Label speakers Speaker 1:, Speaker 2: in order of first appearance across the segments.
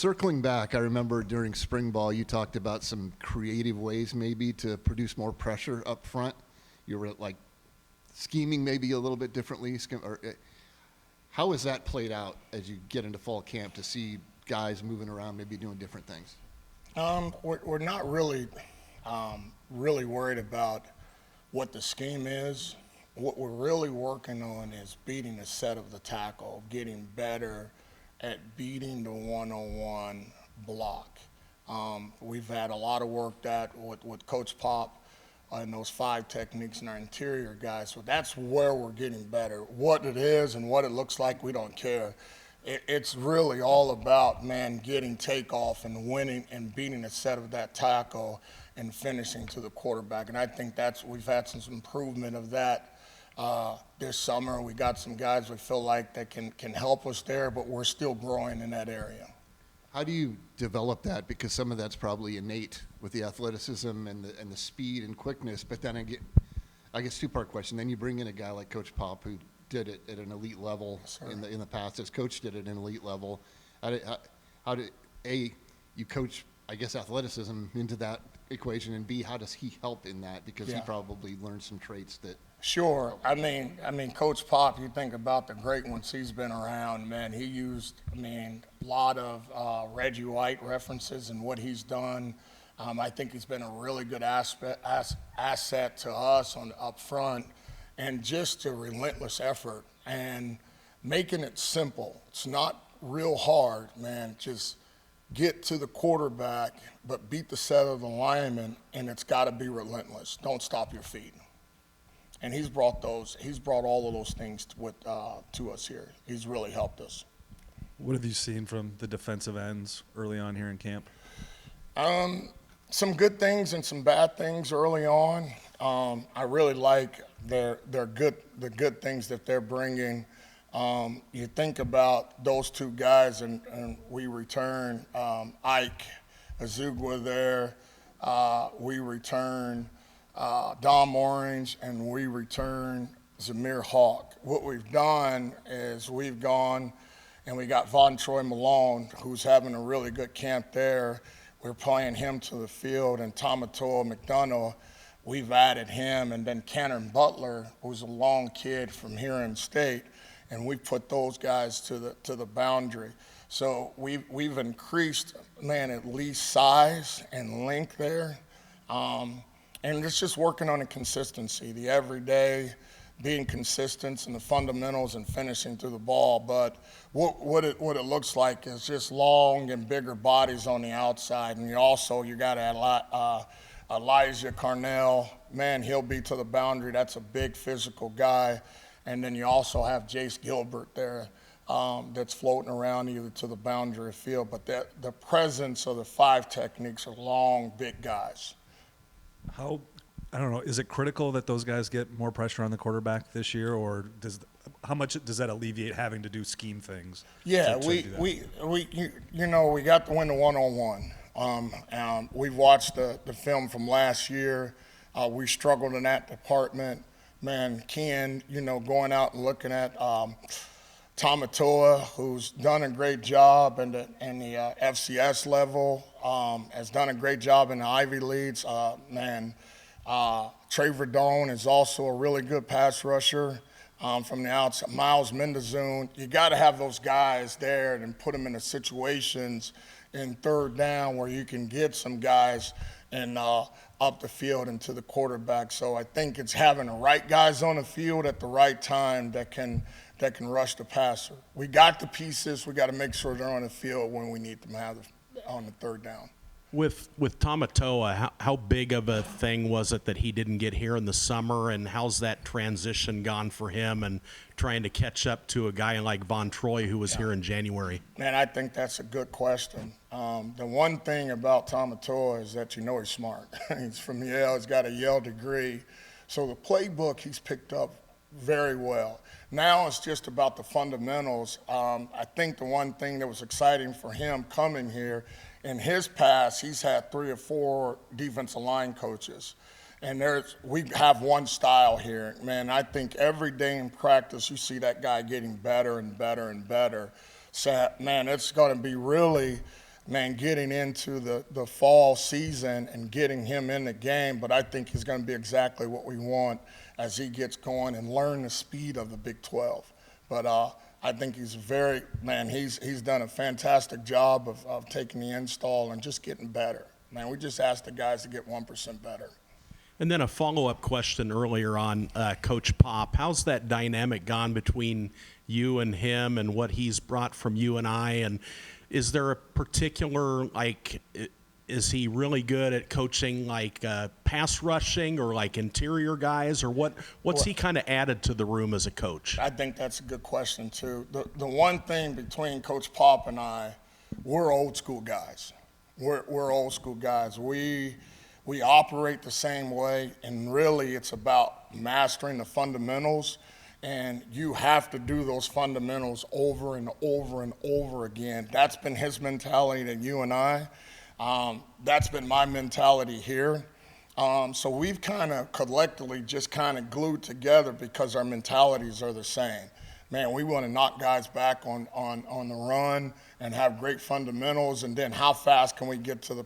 Speaker 1: circling back, I remember during spring ball you talked about some creative ways maybe to produce more pressure up front. You were like scheming maybe a little bit differently. How has that played out as you get into fall camp to see guys moving around, maybe doing different things?
Speaker 2: We're not really worried about what the scheme is. What we're really working on is beating the set of the tackle, getting better at beating the one-on-one block. We've had a lot of work that with Coach Pop and those 5 techniques and our interior guys. So that's where we're getting better. What it is and what it looks like, we don't care. It's really all about, man, getting takeoff and winning and beating the set of that tackle and finishing to the quarterback. And I think we've had some improvement of that this summer. We got some guys we feel like that can help us there, but we're still growing in that area.
Speaker 1: How do you develop that? Because some of that's probably innate with the athleticism and the speed and quickness. But then I guess 2-part question. Then you bring in a guy like Coach Pop who did it at an elite level in the past. His coach did it at an elite level. How did you coach, I guess, athleticism into that equation, and B, how does he help in that? Because he probably learned some traits that.
Speaker 2: Sure. I mean, Coach Pop, you think about the great ones he's been around, man, he used, a lot of Reggie White references and what he's done. I think he's been a really good asset to us up front, and just a relentless effort and making it simple. It's not real hard, man. Just get to the quarterback, but beat the set of the lineman, and it's got to be relentless. Don't stop your feet. And he's brought all of those things to us here. He's really helped us.
Speaker 3: What have you seen from the defensive ends early on here in camp?
Speaker 2: Some good things and some bad things early on. I really like the good things that they're bringing. You think about those 2 guys, and we return Ike Azugwa there. We return Dom Orange, and we return Zamir Hawk. What we've done is we've gone and we got Von Troy Malone, who's having a really good camp there. We're playing him to the field, and Tamatoa McDonough, we've added him, and then Cannon Butler, who's a long kid from here in state, and we put those guys to the boundary. So we've increased, man, at least size and length there. And it's just working on the consistency, the everyday, being consistent in the fundamentals and finishing through the ball. But what it looks like is just long and bigger bodies on the outside. And you got to add Elijah Carnell. Man, he'll be to the boundary. That's a big physical guy. And then you also have Jace Gilbert there that's floating around either to the boundary field. But the presence of the 5 techniques are long, big guys.
Speaker 3: I don't know, is it critical that those guys get more pressure on the quarterback this year, or how much does that alleviate having to do scheme things?
Speaker 2: Yeah, we got to win the one-on-one. We've watched the film from last year. We struggled in that department. Man, Ken, going out and looking at Tamatoa, who's done a great job in the FCS level, has done a great job in the Ivy Leagues. Trey Verdone is also a really good pass rusher from the outside. Miles Mendezoon, you got to have those guys there and put them in the situations in 3rd down where you can get some guys and up the field and to the quarterback. So I think it's having the right guys on the field at the right time that can rush the passer. We got the pieces. We got to make sure they're on the field when we need them to have on the 3rd down.
Speaker 4: With Tamatoa, how big of a thing was it that he didn't get here in the summer, and how's that transition gone for him and trying to catch up to a guy like Von Troy who was here in January?
Speaker 2: Man, I think that's a good question. The one thing about Tamatoa is that he's smart. He's from Yale. He's got a Yale degree. So the playbook he's picked up very well. Now it's just about the fundamentals. I think the one thing that was exciting for him coming here, in his past, he's had 3 or 4 defensive line coaches. And we have one style here. Man, I think every day in practice you see that guy getting better and better and better. So, man, it's going to be really man, getting into the fall season and getting him in the game, but I think he's going to be exactly what we want as he gets going and learn the speed of the Big 12. But I think he's he's done a fantastic job of taking the install and just getting better. Man, we just asked the guys to get 1% better.
Speaker 4: And then a follow-up question earlier on Coach Pop. How's that dynamic gone between you and him and what he's brought from UNI? And is there a particular, is he really good at coaching pass rushing or interior guys, or what's he kind of added to the room as a coach?
Speaker 2: I think that's a good question too. The one thing between Coach Pop and I, we're old school guys. We're old school guys. We operate the same way, and really it's about mastering the fundamentals, and you have to do those fundamentals over and over and over again. That's been his mentality at UNI. That's been my mentality here. So we've kind of collectively just kind of glued together because our mentalities are the same. Man, we want to knock guys back on the run and have great fundamentals, and then how fast can we get to the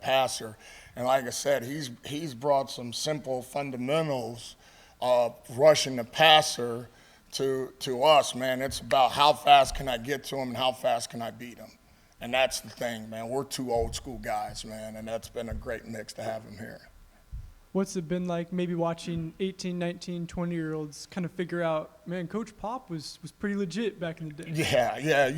Speaker 2: passer? And like I said, he's brought some simple fundamentals of rushing the passer to us, man. It's about how fast can I get to him and how fast can I beat him. And that's the thing, man. We're two old school guys, man, and that's been a great mix to have him here.
Speaker 5: What's it been like maybe watching 18, 19, 20-year-olds kind of figure out, man, Coach Pop was pretty legit back in the day?
Speaker 2: Yeah.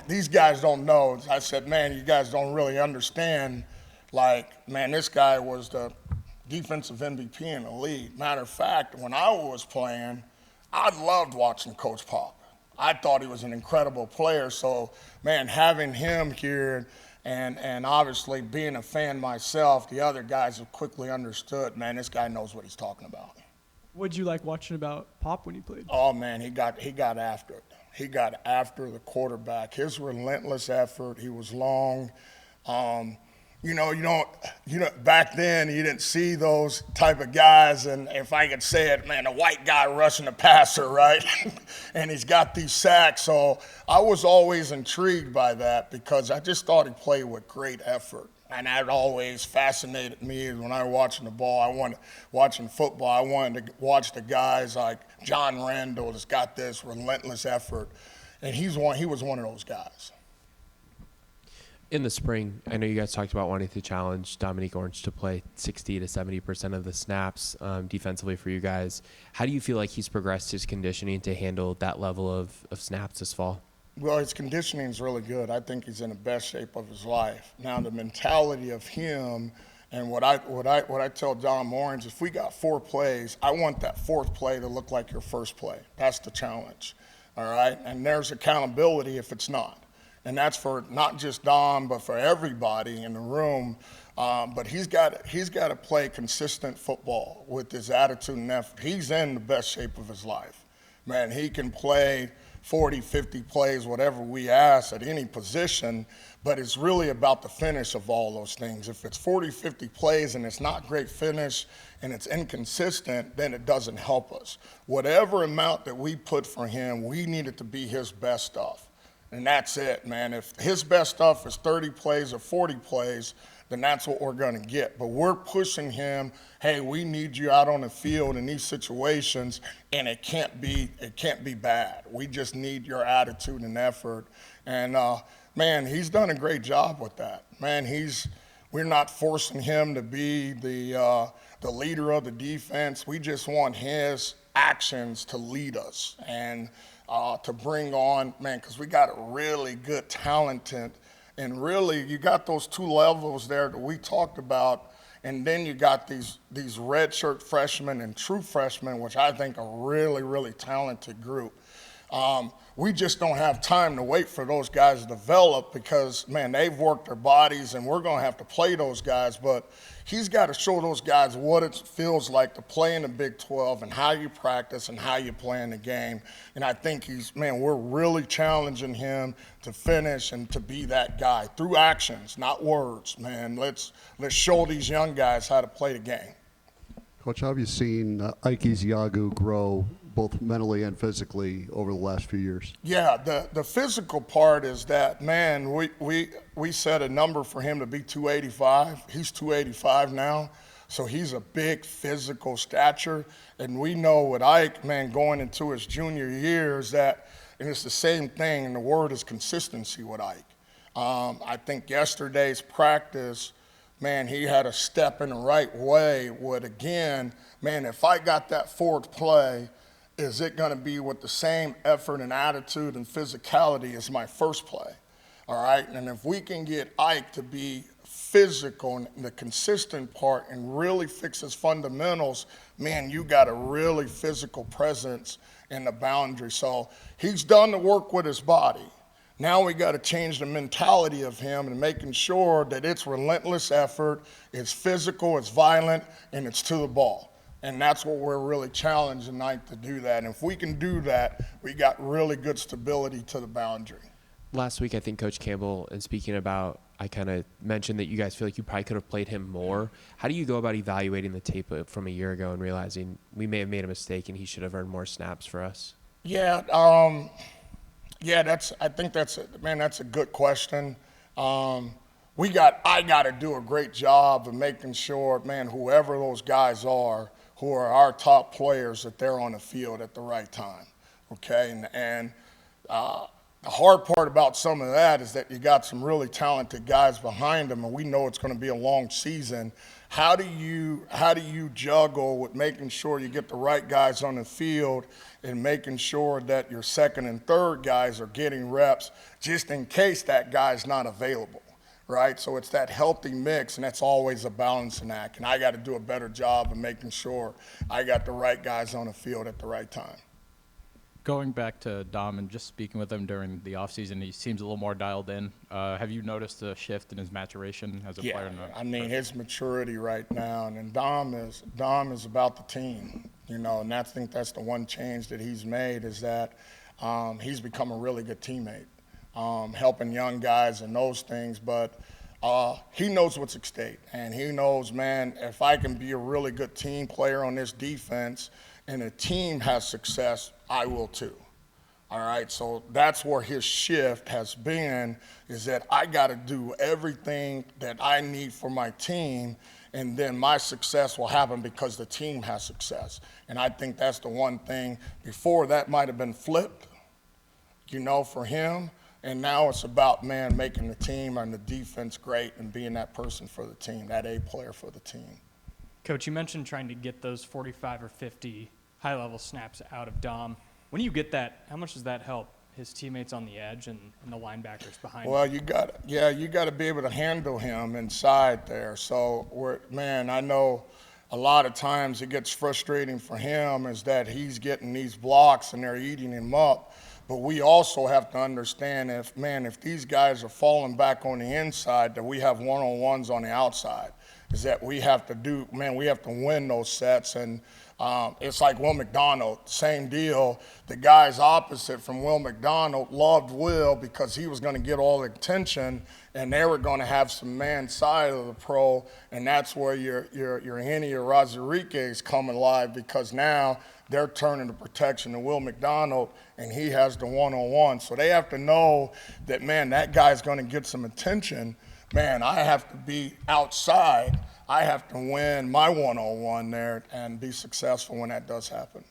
Speaker 2: These guys don't know. I said, man, you guys don't really understand. Man, this guy was the defensive MVP in the league. Matter of fact, when I was playing, I loved watching Coach Pop. I thought he was an incredible player. So, man, having him here and obviously being a fan myself, the other guys have quickly understood, man, this guy knows what he's talking about.
Speaker 5: What'd you like watching about Pop when he played?
Speaker 2: Oh, man, he got after it. He got after the quarterback. His relentless effort. He was long. Back then you didn't see those type of guys, and if I could say it, man, a white guy rushing the passer, right? And he's got these sacks. So I was always intrigued by that because I just thought he played with great effort. And that always fascinated me when I was watching the ball. Watching football, I wanted to watch the guys like John Randall that's got this relentless effort. And he was one of those guys.
Speaker 6: In the spring, I know you guys talked about wanting to challenge Dominique Orange to play 60 to 70% of the snaps defensively for you guys. How do you feel like he's progressed his conditioning to handle that level of snaps this fall?
Speaker 2: Well, his conditioning is really good. I think he's in the best shape of his life. Now, the mentality of him and what I tell Dom Orange, if we got 4 plays, I want that 4th play to look like your first play. That's the challenge, all right? And there's accountability if it's not. And that's for not just Dom, but for everybody in the room. But he's got to play consistent football with his attitude and effort. He's in the best shape of his life. Man, he can play 40, 50 plays, whatever we ask at any position, but it's really about the finish of all those things. If it's 40, 50 plays and it's not great finish and it's inconsistent, then it doesn't help us. Whatever amount that we put for him, we need it to be his best stuff. And that's it, man. If his best stuff is 30 plays or 40 plays, then that's what we're going to get. But we're pushing him, hey, we need you out on the field in these situations, and it can't be bad. We just need your attitude and effort. And, man, he's done a great job with that. Man, we're not forcing him to be the leader of the defense. We just want his actions to lead us and to bring on, man, because we got a really good, talented, and really you got those 2 levels there that we talked about, and then you got these redshirt freshmen and true freshmen, which I think are really, really talented group. We just don't have time to wait for those guys to develop because, man, they've worked their bodies, and we're going to have to play those guys. But he's got to show those guys what it feels like to play in the Big 12 and how you practice and how you play in the game. And I think we're really challenging him to finish and to be that guy through actions, not words, man. Let's show these young guys how to play the game.
Speaker 7: Coach, how have you seen Ike Eziagu grow both mentally and physically over the last few years?
Speaker 2: Yeah, the physical part is that, man, we set a number for him to be 285. He's 285 now, so he's a big physical stature. And we know with Ike, man, going into his junior years that, and it's the same thing, and the word is consistency with Ike. I think yesterday's practice, man, he had a step in the right way with, again, man, if I got that fourth play, is it going to be with the same effort and attitude and physicality as my first play? All right, and if we can get Ike to be physical and the consistent part and really fix his fundamentals, man, you got a really physical presence in the boundary. So he's done the work with his body. Now we got to change the mentality of him and making sure that it's relentless effort, it's physical, it's violent, and it's to the ball. And that's what we're really challenged tonight to do that. And if we can do that, we got really good stability to the boundary.
Speaker 6: Last week, I think Coach Campbell, and speaking about, I kind of mentioned that you guys feel like you probably could have played him more. How do you go about evaluating the tape from a year ago and realizing we may have made a mistake and he should have earned more snaps for us?
Speaker 2: Yeah, I think that's a good question. I got to do a great job of making sure, man, whoever those guys are, who are our top players, that they're on the field at the right time, okay? And the hard part about some of that is that you got some really talented guys behind them, and we know it's going to be a long season. How do you juggle with making sure you get the right guys on the field and making sure that your second and third guys are getting reps just in case that guy's not available, right? So it's that healthy mix, and that's always a balancing act. And I got to do a better job of making sure I got the right guys on the field at the right time.
Speaker 8: Going back to Dom and just speaking with him during the offseason, he seems a little more dialed in. Have you noticed a shift in his maturation as a player?
Speaker 2: I mean, his maturity right now, and Dom is about the team, and I think that's the one change that he's made is that he's become a really good teammate, helping young guys and those things, but he knows what's at stake, and he knows, man, if I can be a really good team player on this defense and the team has success, I will too. All right, so that's where his shift has been, is that I got to do everything that I need for my team, and then my success will happen because the team has success. And I think that's the one thing. Before, that might have been flipped, for him, and now it's about, man, making the team and the defense great and being that person for the team, that A player for the team.
Speaker 9: Coach, you mentioned trying to get those 45 or 50 high-level snaps out of Dom. When you get that, how much does that help his teammates on the edge and the linebackers behind him?
Speaker 2: Well, you got to be able to handle him inside there. So, I know a lot of times it gets frustrating for him is that he's getting these blocks and they're eating him up. But we also have to understand if these guys are falling back on the inside, that we have one-on-ones on the outside. Is that we have to win those sets. And it's like Will McDonald, same deal. The guys opposite from Will McDonald loved Will because he was going to get all the attention, and they were going to have some man side of the pro, and that's where your Henny or Razariquez come alive, because now they're turning the protection to Will McDonald, and he has the one-on-one. So they have to know that, man, that guy's going to get some attention. Man, I have to be outside. I have to win my one-on-one there and be successful when that does happen.